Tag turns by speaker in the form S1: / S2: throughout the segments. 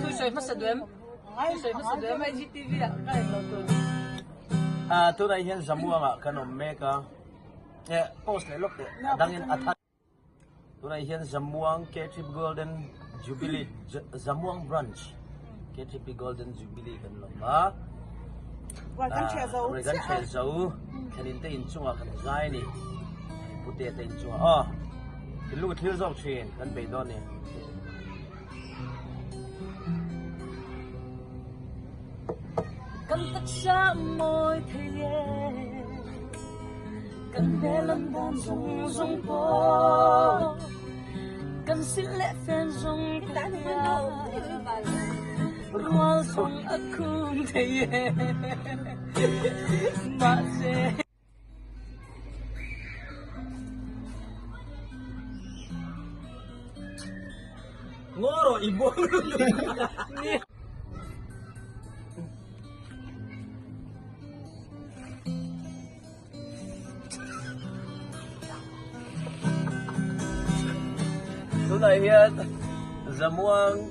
S1: Tôi soi mất sạch đếm. Tôi soi mất sạch đếm. Ai GTV à? Cái này
S2: tôi. Tôi này hiện Samuang à, cái nó mega. Post này lúc đấy, đăng in atat. Tôi này hiện Samuang K-Trip Golden Jubilee, Samuang Brunch. K-Trip Golden Jubilee kan lo ba? Rồi gan che dấu. Kan in tay in chung à kan zai ni. Puti tay in chung à. Cái lúc thiếu dọc chuyện kan bay đó nè.
S1: Cần tất xa môi thề cần để lần đàn rung rung bó cần xin lẽ phen rung ta hoa rung aku thề mà sẽ
S2: Ngoro ibu. Tôi này hiện Samuang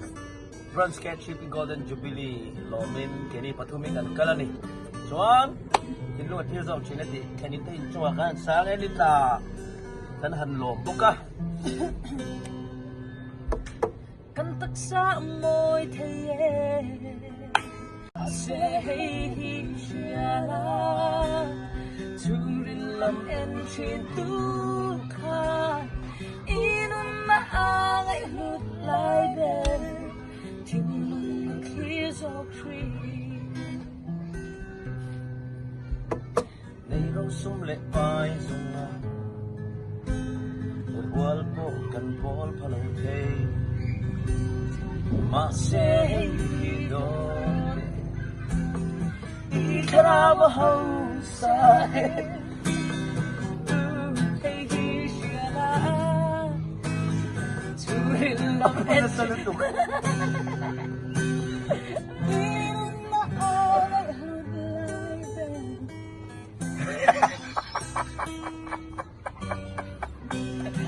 S2: Brunch K-Trip Golden Jubilee Lomin kini patumin kan kala ni. Chuan kin lu thil zau china ti kani te in chuwa kan sang ni ta kan han lom boka.
S1: cần tất xa môi thề sẽ hi la tu rin lam en trên tu kha inun ma ai hlut lại đây thiên lung clear of tree
S2: Nay rau sum le pai zunga wal po kan pol phalang thei ma se hi do ikra wa ho sa
S1: hey hi shala tu rin lam en
S2: salutuk
S1: inun ma ai hlut lại đây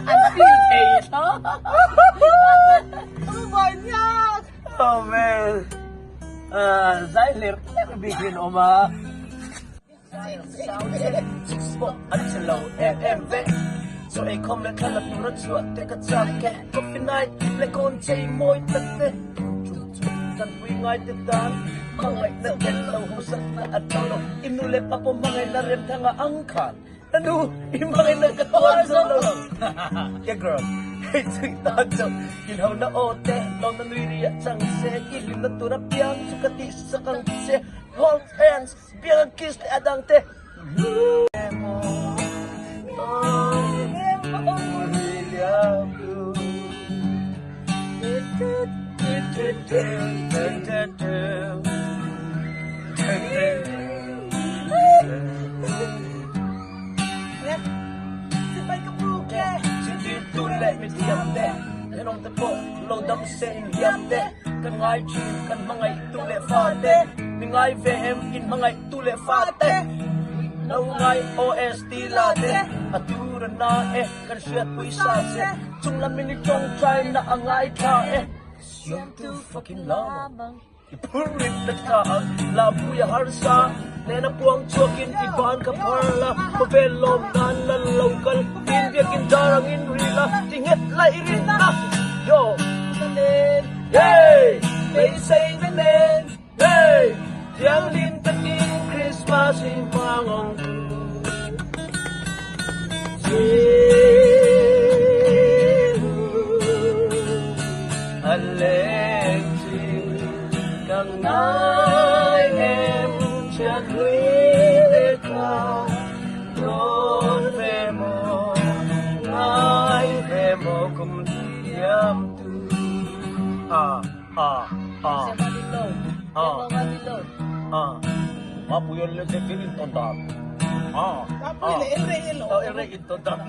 S1: anh feel thế đó.
S2: Oh man. Zailip, never begin Oma. Low FM so I come let kind of run to take a jacket. Coffee night, like on chain môi tất tê. Tan quy ngay tiếp đàn. Mang ngay nâng kẹt lâu hô sắc na at tolo. Im nu le papo mang ngay na rem thanga ang khan. Tanu, im mang ngay na katuan sa lo. Yeah girl. Hey, sweet dog, you know na ote, long na nuih chang se, ilim na turap yang sukati sa kang se, hold hands, biang kiss te adang te. Let me diam de, and on the boat, load up saying yam de. Kan ngai chim, kan mangai tule fate, ni ngai vehem in mangai tule fate. No ngai OST late, atura na kan siat pui sase. Chung la mini chong try na angai tha You're too fucking lama. Ipurit na kaang labuya harsa. Nena puang chuakin iban ka parla. Mavelom nan na local. India kindarang in rila. Tinget la irin na. Yo, nanen. Hey, may say nanen. Hey, tiang lin taking Christmas in pangong. Alexi, kang nai em chặt lưỡi ca, đón về mồ, nai về mồ cùng diam tu. Mapuyon le te feeling tonda. Mapuyon le ere ito dam.